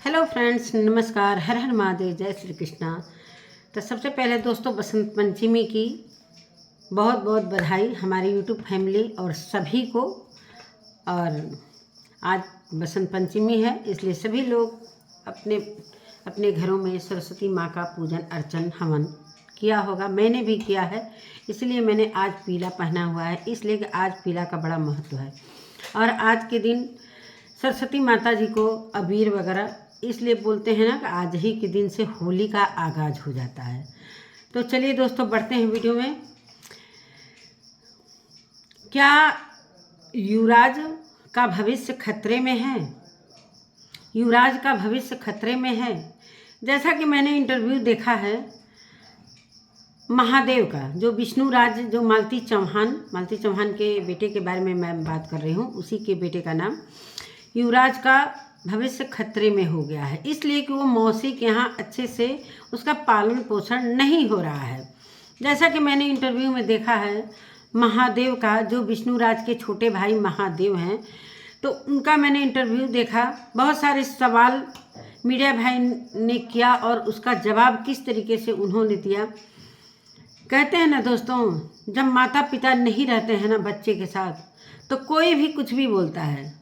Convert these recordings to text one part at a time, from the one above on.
Hello friends, नमस्कार। हर हर महादेव, जय श्री कृष्णा। तो सबसे पहले दोस्तों बसंत पंचमी की बहुत बहुत बधाई हमारी यूट्यूब फैमिली और सभी को। और आज बसंत पंचमी है, इसलिए सभी लोग अपने अपने घरों में सरस्वती माँ का पूजन अर्चन हवन किया होगा। मैंने भी किया है, इसलिए मैंने आज पीला पहना हुआ है, इसलिए कि आज पीला का बड़ा महत्व है। और आज के दिन सरस्वती माता जी को अबीर वगैरह इसलिए बोलते हैं ना कि आज ही के दिन से होली का आगाज हो जाता है। तो चलिए दोस्तों बढ़ते हैं वीडियो में। क्या युवराज का भविष्य खतरे में है? युवराज का भविष्य खतरे में है। जैसा कि मैंने इंटरव्यू देखा है महादेव का, जो विष्णुराज, जो मालती चौहान के बेटे के बारे में मैं बात कर रही हूँ, उसी के बेटे का नाम। युवराज का भविष्य खतरे में हो गया है, इसलिए कि वो मौसी के यहाँ अच्छे से उसका पालन पोषण नहीं हो रहा है। जैसा कि मैंने इंटरव्यू में देखा है महादेव का, जो विष्णुराज के छोटे भाई महादेव हैं, तो उनका मैंने इंटरव्यू देखा। बहुत सारे सवाल मीडिया भाई ने किया और उसका जवाब किस तरीके से उन्होंने दिया। कहते हैं ना दोस्तों, जब माता पिता नहीं रहते हैं ना बच्चे के साथ, तो कोई भी कुछ भी बोलता है,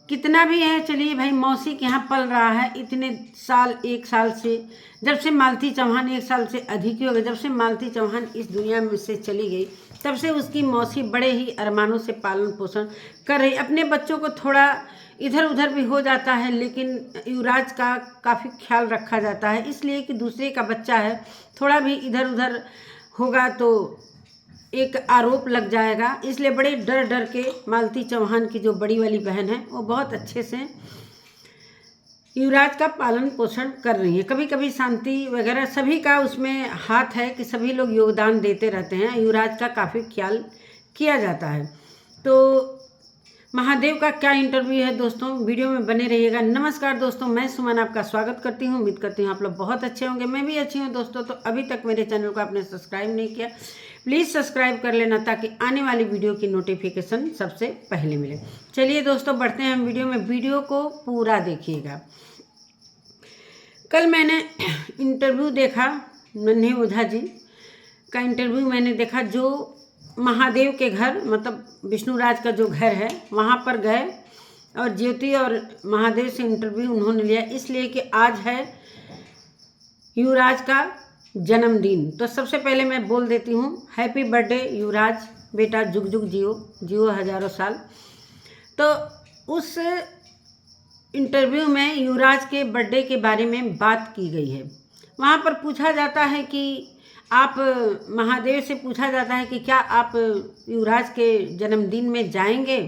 कितना भी है। चलिए भाई, मौसी के यहाँ पल रहा है इतने साल, 1 साल से, जब से मालती चौहान, 1 साल से अधिक ही हो गए, जब से मालती चौहान इस दुनिया में से चली गई, तब से उसकी मौसी बड़े ही अरमानों से पालन पोषण कर रही। अपने बच्चों को थोड़ा इधर उधर भी हो जाता है, लेकिन युवराज का काफ़ी ख्याल रखा जाता है, इसलिए कि दूसरे का बच्चा है, थोड़ा भी इधर उधर होगा तो एक आरोप लग जाएगा। इसलिए बड़े डर डर के मालती चौहान की जो बड़ी वाली बहन है, वो बहुत अच्छे से युवराज का पालन पोषण कर रही है। कभी कभी शांति वगैरह सभी का उसमें हाथ है कि सभी लोग योगदान देते रहते हैं, युवराज का काफ़ी ख्याल किया जाता है। तो महादेव का क्या इंटरव्यू है दोस्तों, वीडियो में बने रहिएगा। नमस्कार दोस्तों, मैं सुमन आपका स्वागत करती हूँ। उम्मीद करती हूँ आप लोग बहुत अच्छे होंगे, मैं भी अच्छी हूँ दोस्तों। तो अभी तक मेरे चैनल को आपने सब्सक्राइब नहीं किया, प्लीज़ सब्सक्राइब कर लेना, ताकि आने वाली वीडियो की नोटिफिकेशन सबसे पहले मिले। चलिए दोस्तों बढ़ते हैं हम वीडियो में, वीडियो को पूरा देखिएगा। कल मैंने इंटरव्यू देखा, नन्हे ओझा जी का इंटरव्यू मैंने देखा, जो महादेव के घर, मतलब विष्णुराज का जो घर है, वहाँ पर गए और ज्योति और महादेव से इंटरव्यू उन्होंने लिया, इसलिए कि आज है युवराज का जन्मदिन। तो सबसे पहले मैं बोल देती हूँ, हैप्पी बर्थडे युवराज बेटा, जुग जुग जियो, जियो हजारों साल। तो उस इंटरव्यू में युवराज के बर्थडे के बारे में बात की गई है। वहाँ पर पूछा जाता है कि आप, महादेव से पूछा जाता है कि क्या आप युवराज के जन्मदिन में जाएंगे,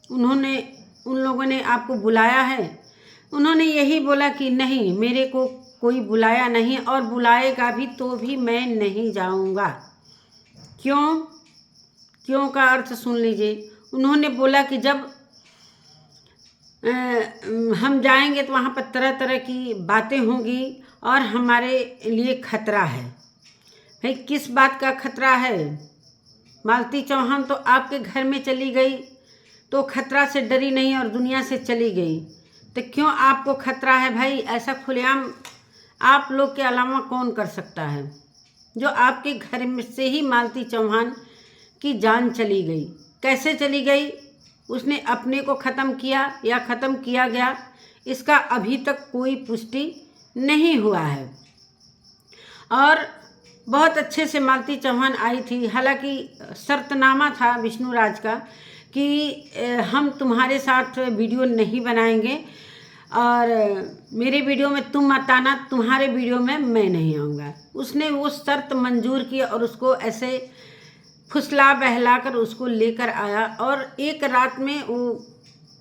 उन लोगों ने आपको बुलाया है। उन्होंने यही बोला कि नहीं, मेरे को कोई बुलाया नहीं, और बुलाएगा भी तो भी मैं नहीं जाऊंगा। क्यों का अर्थ सुन लीजिए। उन्होंने बोला कि जब हम जाएंगे तो वहाँ पर तरह तरह की बातें होंगी और हमारे लिए खतरा है। भाई किस बात का खतरा है? मालती चौहान तो आपके घर में चली गई तो खतरा से डरी नहीं और दुनिया से चली गई, तो क्यों आपको खतरा है भाई? ऐसा खुलेआम आप लोग के अलावा कौन कर सकता है? जो आपके घर में से ही मालती चौहान की जान चली गई, कैसे चली गई? उसने अपने को ख़त्म किया या ख़त्म किया गया, इसका अभी तक कोई पुष्टि नहीं हुआ है। और बहुत अच्छे से मालती चौहान आई थी, हालांकि शर्तनामा था विष्णुराज का कि हम तुम्हारे साथ वीडियो नहीं बनाएंगे और मेरे वीडियो में तुम मत आना, तुम्हारे वीडियो में मैं नहीं आऊँगा। उसने वो शर्त मंजूर की और उसको ऐसे फुसला बहला कर उसको लेकर आया, और एक रात में वो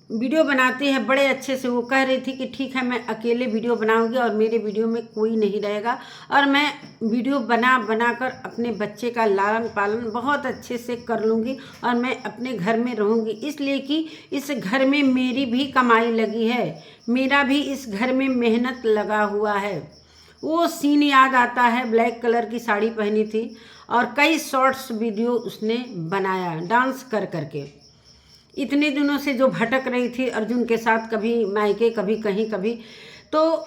वीडियो बनाती है बड़े अच्छे से। वो कह रही थी कि ठीक है, मैं अकेले वीडियो बनाऊंगी और मेरे वीडियो में कोई नहीं रहेगा, और मैं वीडियो बना कर अपने बच्चे का लालन पालन बहुत अच्छे से कर लूँगी, और मैं अपने घर में रहूँगी, इसलिए कि इस घर में मेरी भी कमाई लगी है, मेरा भी इस घर में मेहनत लगा हुआ है। वो सीन याद आता है, ब्लैक कलर की साड़ी पहनी थी और कई शॉर्ट्स वीडियो उसने बनाया डांस कर करके। इतने दिनों से जो भटक रही थी अर्जुन के साथ, कभी मायके कभी कहीं कभी, तो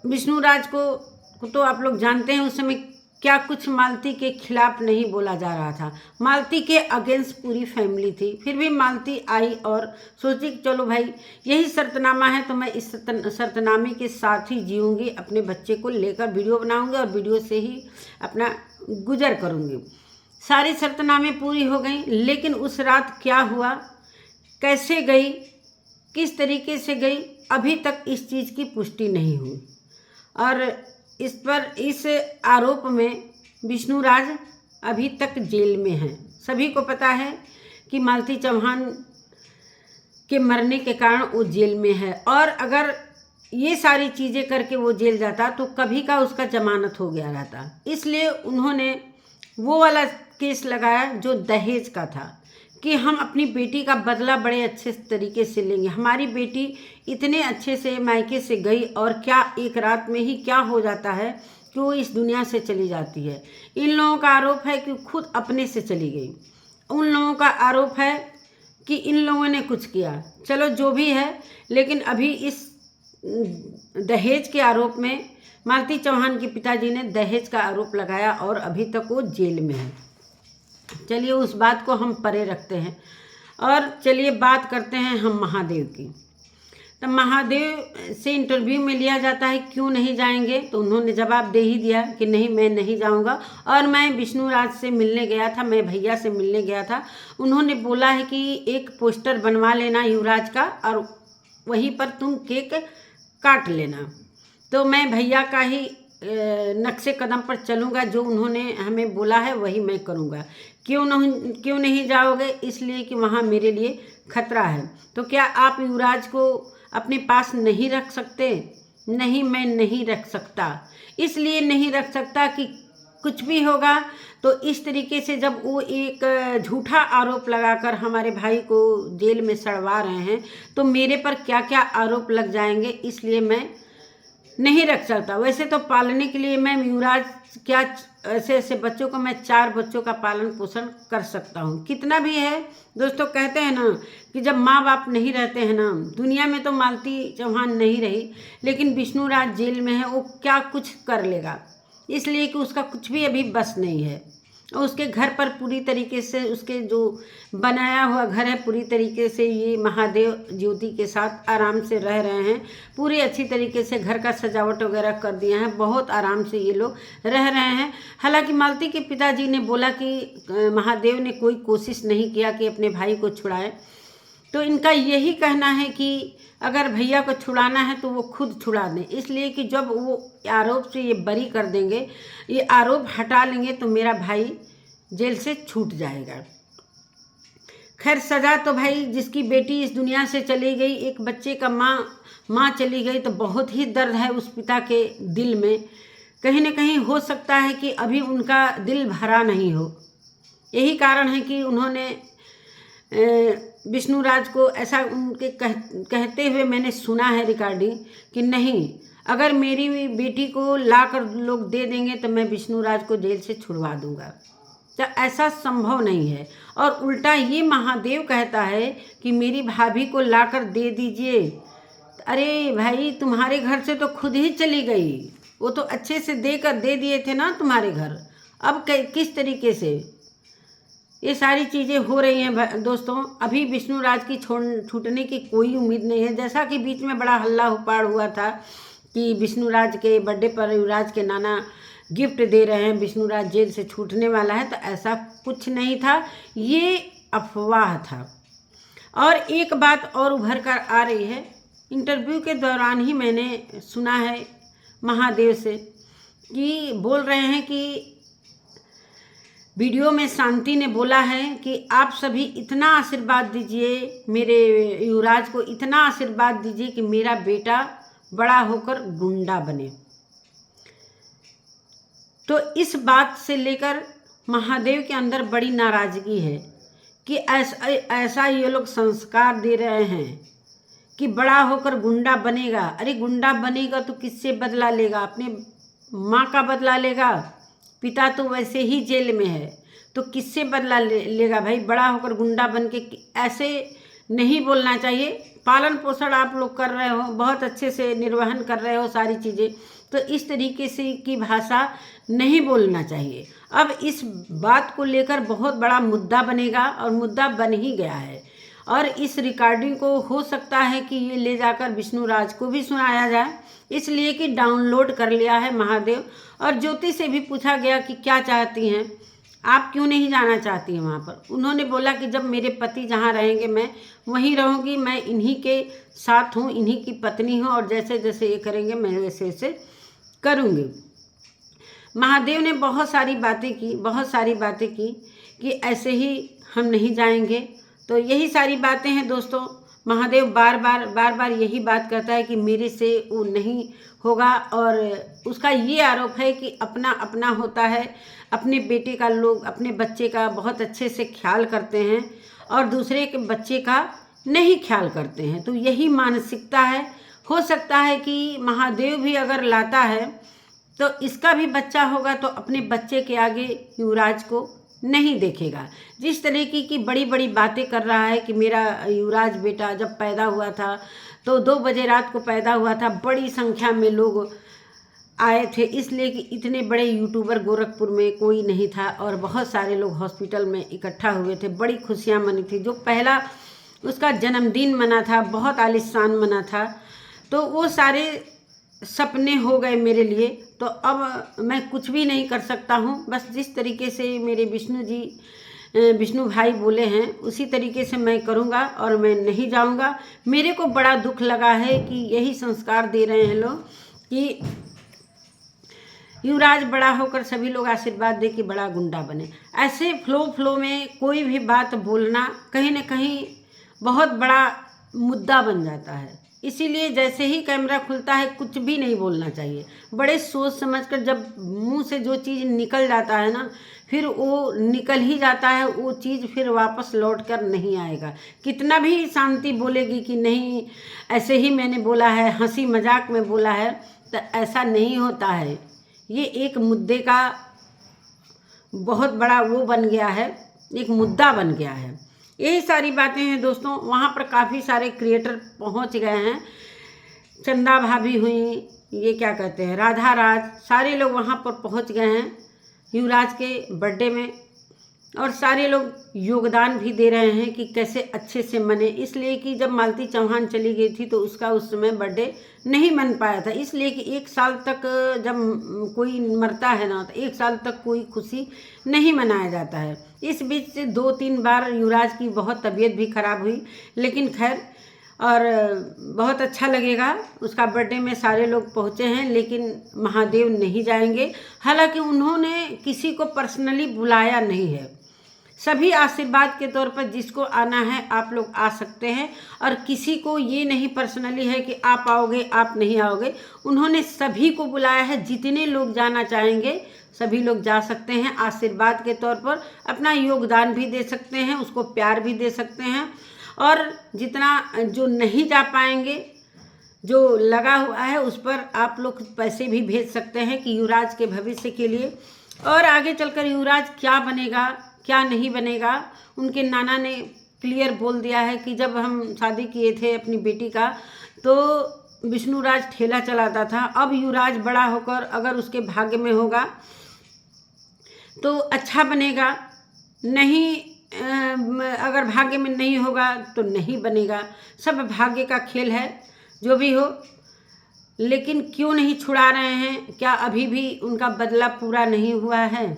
विष्णुराज को तो आप लोग जानते हैं उस समय क्या कुछ मालती के खिलाफ नहीं बोला जा रहा था। मालती के अगेंस्ट पूरी फैमिली थी, फिर भी मालती आई और सोची कि चलो भाई यही शर्तनामा है तो मैं इस शर्तनामे के साथ ही जीऊँगी, अपने बच्चे को लेकर वीडियो बनाऊँगी और वीडियो से ही अपना गुजर करूँगी। सारी शर्तनामे पूरी हो गई, लेकिन उस रात क्या हुआ, कैसे गई, किस तरीके से गई, अभी तक इस चीज़ की पुष्टि नहीं हुई। और इस आरोप में विष्णुराज अभी तक जेल में हैं। सभी को पता है कि मालती चौहान के मरने के कारण वो जेल में है, और अगर ये सारी चीज़ें करके वो जेल जाता तो कभी का उसका जमानत हो गया रहता। इसलिए उन्होंने वो वाला केस लगाया जो दहेज का था कि हम अपनी बेटी का बदला बड़े अच्छे तरीके से लेंगे। हमारी बेटी इतने अच्छे से मायके से गई और क्या एक रात में ही क्या हो जाता है कि वो इस दुनिया से चली जाती है। इन लोगों का आरोप है कि खुद अपने से चली गई। उन लोगों का आरोप है कि इन लोगों ने कुछ किया। चलो जो भी है, लेकिन अभी इस दहेज के आरोप में मालती चौहान के पिताजी ने दहेज का आरोप लगाया और अभी तक वो जेल में है। चलिए उस बात को हम परे रखते हैं और चलिए बात करते हैं हम महादेव की। तो महादेव से इंटरव्यू में लिया जाता है क्यों नहीं जाएंगे, तो उन्होंने जवाब दे ही दिया कि नहीं मैं नहीं जाऊंगा। और मैं विष्णुराज से मिलने गया था, मैं भैया से मिलने गया था। उन्होंने बोला है कि एक पोस्टर बनवा लेना युवराज का और वहीं पर तुम केक काट लेना। तो मैं भैया का ही नक्शे कदम पर चलूँगा, जो उन्होंने हमें बोला है वही मैं करूँगा। क्यों नहीं जाओगे, इसलिए कि वहाँ मेरे लिए खतरा है। तो क्या आप युवराज को अपने पास नहीं रख सकते? नहीं, मैं नहीं रख सकता। इसलिए नहीं रख सकता कि कुछ भी होगा तो इस तरीके से जब वो एक झूठा आरोप लगाकर हमारे भाई को जेल में सड़वा रहे हैं तो मेरे पर क्या क्या आरोप लग जाएंगे, इसलिए मैं नहीं रख सकता। वैसे तो पालने के लिए मैं युवराज क्या ऐसे ऐसे बच्चों को मैं 4 बच्चों का पालन पोषण कर सकता हूँ। कितना भी है दोस्तों, कहते हैं ना कि जब माँ बाप नहीं रहते हैं ना, दुनिया में तो मालती चौहान नहीं रही, लेकिन विष्णुराज जेल में है, वो क्या कुछ कर लेगा, इसलिए कि उसका कुछ भी अभी बस नहीं है। उसके घर पर पूरी तरीके से उसके जो बनाया हुआ घर है पूरी तरीके से ये महादेव ज्योति के साथ आराम से रह रहे हैं। पूरी अच्छी तरीके से घर का सजावट वगैरह कर दिया है, बहुत आराम से ये लोग रह रहे हैं। हालांकि मालती के पिताजी ने बोला कि महादेव ने कोई कोशिश नहीं किया कि अपने भाई को छुड़ाए। तो इनका यही कहना है कि अगर भैया को छुड़ाना है तो वो खुद छुड़ा दें, इसलिए कि जब वो आरोप से ये बरी कर देंगे, ये आरोप हटा लेंगे तो मेरा भाई जेल से छूट जाएगा। खैर सज़ा तो भाई, जिसकी बेटी इस दुनिया से चली गई, एक बच्चे का माँ चली गई, तो बहुत ही दर्द है उस पिता के दिल में। कहीं ना कहीं हो सकता है कि अभी उनका दिल भरा नहीं हो। यही कारण है कि उन्होंने विष्णुराज को ऐसा उनके कहते हुए मैंने सुना है रिकॉर्डिंग कि नहीं, अगर मेरी बेटी को ला कर लोग दे देंगे तो मैं विष्णुराज को जेल से छुड़वा दूंगा। तो ऐसा संभव नहीं है। और उल्टा ये महादेव कहता है कि मेरी भाभी को ला कर दे दीजिए। अरे भाई, तुम्हारे घर से तो खुद ही चली गई, वो तो अच्छे से देकर दे दिए थे ना तुम्हारे घर, अब किस तरीके से ये सारी चीज़ें हो रही हैं दोस्तों। अभी विष्णुराज की छूटने की कोई उम्मीद नहीं है। जैसा कि बीच में बड़ा हल्ला हुपाड़ हुआ था कि विष्णुराज के बर्थडे पर युवराज के नाना गिफ्ट दे रहे हैं, विष्णुराज जेल से छूटने वाला है, तो ऐसा कुछ नहीं था, ये अफवाह था। और एक बात और उभर कर आ रही है, इंटरव्यू के दौरान ही मैंने सुना है महादेव से कि बोल रहे हैं कि वीडियो में शांति ने बोला है कि आप सभी इतना आशीर्वाद दीजिए मेरे युवराज को, इतना आशीर्वाद दीजिए कि मेरा बेटा बड़ा होकर गुंडा बने। तो इस बात से लेकर महादेव के अंदर बड़ी नाराज़गी है कि ऐसा ये लोग संस्कार दे रहे हैं कि बड़ा होकर गुंडा बनेगा। अरे गुंडा बनेगा तो किससे बदला लेगा? अपने माँ का बदला लेगा। पिता तो वैसे ही जेल में है, तो किससे बदला लेगा भाई? बड़ा होकर गुंडा बन के ऐसे नहीं बोलना चाहिए। पालन पोषण आप लोग कर रहे हो, बहुत अच्छे से निर्वहन कर रहे हो सारी चीज़ें, तो इस तरीके से की भाषा नहीं बोलना चाहिए। अब इस बात को लेकर बहुत बड़ा मुद्दा बनेगा और मुद्दा बन ही गया है। और इस रिकॉर्डिंग को हो सकता है कि ये ले जाकर विष्णुराज को भी सुनाया जाए, इसलिए कि डाउनलोड कर लिया है महादेव। और ज्योति से भी पूछा गया कि क्या चाहती हैं आप, क्यों नहीं जाना चाहती हैं वहाँ पर। उन्होंने बोला कि जब मेरे पति जहाँ रहेंगे मैं वहीं रहूँगी, मैं इन्हीं के साथ हूँ, इन्हीं की पत्नी हूँ, और जैसे जैसे ये करेंगे मैं वैसे वैसे करूँगी। महादेव ने बहुत सारी बातें की कि ऐसे ही हम नहीं जाएंगे। तो यही सारी बातें हैं दोस्तों। महादेव बार बार यही बात करता है कि मेरे से वो नहीं होगा, और उसका ये आरोप है कि अपना अपना होता है, अपने बेटे का लोग अपने बच्चे का बहुत अच्छे से ख्याल करते हैं और दूसरे के बच्चे का नहीं ख्याल करते हैं। तो यही मानसिकता है। हो सकता है कि महादेव भी अगर लाता है तो इसका भी बच्चा होगा तो अपने बच्चे के आगे युवराज को नहीं देखेगा। जिस तरीके की बड़ी बड़ी बातें कर रहा है कि मेरा युवराज बेटा जब पैदा हुआ था तो 2 बजे रात को पैदा हुआ था, बड़ी संख्या में लोग आए थे, इसलिए कि इतने बड़े यूट्यूबर गोरखपुर में कोई नहीं था और बहुत सारे लोग हॉस्पिटल में इकट्ठा हुए थे, बड़ी खुशियाँ मनी थी। जो पहला उसका जन्मदिन मना था, बहुत आलिशान मना था, तो वो सारे सपने हो गए मेरे लिए। तो अब मैं कुछ भी नहीं कर सकता हूँ, बस जिस तरीके से मेरे विष्णु भाई बोले हैं उसी तरीके से मैं करूँगा और मैं नहीं जाऊँगा। मेरे को बड़ा दुख लगा है कि यही संस्कार दे रहे हैं लोग कि युवराज बड़ा होकर सभी लोग आशीर्वाद दे कि बड़ा गुंडा बने। ऐसे फ्लो में कोई भी बात बोलना कहीं ना कहीं बहुत बड़ा मुद्दा बन जाता है। इसीलिए जैसे ही कैमरा खुलता है कुछ भी नहीं बोलना चाहिए। बड़े सोच समझकर, जब मुंह से जो चीज़ निकल जाता है ना, फिर वो निकल ही जाता है, वो चीज़ फिर वापस लौट कर नहीं आएगा। कितना भी शांति बोलेगी कि नहीं ऐसे ही मैंने बोला है, हंसी मजाक में बोला है, तो ऐसा नहीं होता है। ये एक मुद्दे का बहुत बड़ा वो बन गया है, एक मुद्दा बन गया है। यही सारी बातें हैं दोस्तों। वहाँ पर काफ़ी सारे क्रिएटर पहुँच गए हैं, चंदा भाभी हुई, ये क्या कहते हैं राधा राज, सारे लोग वहाँ पर पहुँच गए हैं युवराज के बर्थडे में, और सारे लोग योगदान भी दे रहे हैं कि कैसे अच्छे से मने। इसलिए कि जब मालती चौहान चली गई थी तो उसका उस समय बर्थडे नहीं मन पाया था, इसलिए कि 1 साल तक जब कोई मरता है ना तो 1 साल तक कोई खुशी नहीं मनाया जाता है। इस बीच से 2-3 बार युवराज की बहुत तबीयत भी खराब हुई, लेकिन खैर और बहुत अच्छा लगेगा। उसका बर्थडे में सारे लोग पहुँचे हैं, लेकिन महादेव नहीं जाएंगे। हालांकि उन्होंने किसी को पर्सनली बुलाया नहीं है, सभी आशीर्वाद के तौर पर जिसको आना है आप लोग आ सकते हैं, और किसी को ये नहीं पर्सनली है कि आप आओगे आप नहीं आओगे। उन्होंने सभी को बुलाया है, जितने लोग जाना चाहेंगे सभी लोग जा सकते हैं। आशीर्वाद के तौर पर अपना योगदान भी दे सकते हैं, उसको प्यार भी दे सकते हैं, और जितना जो नहीं जा पाएंगे, जो लगा हुआ है उस पर आप लोग पैसे भी भेज सकते हैं कि युवराज के भविष्य के लिए, और आगे चलकर युवराज क्या बनेगा क्या नहीं बनेगा। उनके नाना ने क्लियर बोल दिया है कि जब हम शादी किए थे अपनी बेटी का तो विष्णुराज ठेला चलाता था, अब युवराज बड़ा होकर अगर उसके भाग्य में होगा तो अच्छा बनेगा, नहीं अगर भाग्य में नहीं होगा तो नहीं बनेगा। सब भाग्य का खेल है, जो भी हो। लेकिन क्यों नहीं छुड़ा रहे हैं, क्या अभी भी उनका बदला पूरा नहीं हुआ है?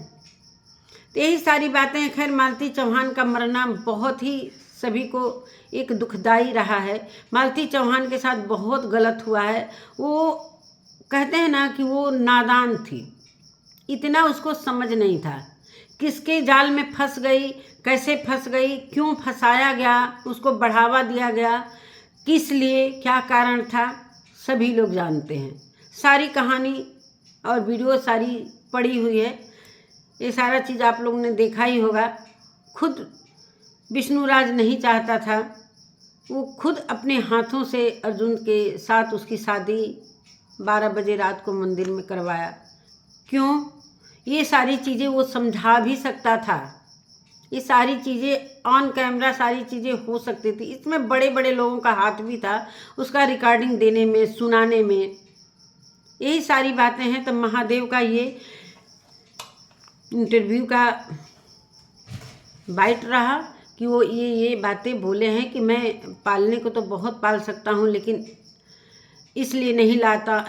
तो यही सारी बातें हैं। खैर मालती चौहान का मरना बहुत ही सभी को एक दुखदाई रहा है। मालती चौहान के साथ बहुत गलत हुआ है। वो कहते हैं ना कि वो नादान थी, इतना उसको समझ नहीं था किसके जाल में फंस गई, कैसे फंस गई, क्यों फंसाया गया, उसको बढ़ावा दिया गया, किस लिए, क्या कारण था, सभी लोग जानते हैं। सारी कहानी और वीडियो सारी पड़ी हुई है, ये सारा चीज़ आप लोगों ने देखा ही होगा। खुद विष्णुराज नहीं चाहता था, वो खुद अपने हाथों से अर्जुन के साथ उसकी शादी 12 बजे रात को मंदिर में करवाया। क्यों? ये सारी चीज़ें वो समझा भी सकता था, ये सारी चीज़ें ऑन कैमरा सारी चीज़ें हो सकती थी। इसमें बड़े बड़े लोगों का हाथ भी था उसका रिकॉर्डिंग देने में, सुनाने में, यही सारी बातें हैं। तो महादेव का ये इंटरव्यू का बाइट रहा कि वो ये बातें बोले हैं कि मैं पालने को तो बहुत पाल सकता हूँ, लेकिन इसलिए नहीं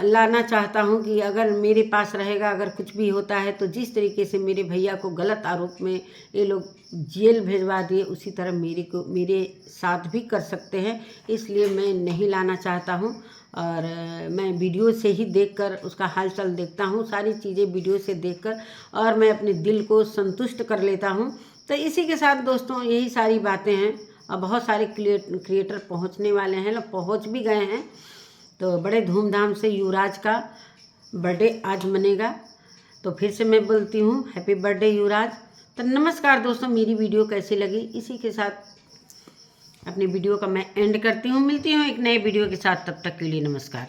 लाना चाहता हूँ कि अगर मेरे पास रहेगा, अगर कुछ भी होता है तो जिस तरीके से मेरे भैया को गलत आरोप में ये लोग जेल भेजवा दिए, उसी तरह मेरे साथ भी कर सकते हैं, इसलिए मैं नहीं लाना चाहता हूँ। और मैं वीडियो से ही देखकर उसका हालचाल देखता हूँ, सारी चीज़ें वीडियो से देखकर, और मैं अपने दिल को संतुष्ट कर लेता हूँ। तो इसी के साथ दोस्तों यही सारी बातें हैं। और बहुत सारे क्रिएटर पहुँचने वाले हैं, लोग पहुँच भी गए हैं। तो बड़े धूमधाम से युवराज का बर्थडे आज मनेगा। तो फिर से मैं बोलती हूँ हैप्पी बर्थडे युवराज। तो नमस्कार दोस्तों, मेरी वीडियो कैसी लगी, इसी के साथ अपनी वीडियो का मैं एंड करती हूँ। मिलती हूँ एक नए वीडियो के साथ, तब तक के लिए नमस्कार।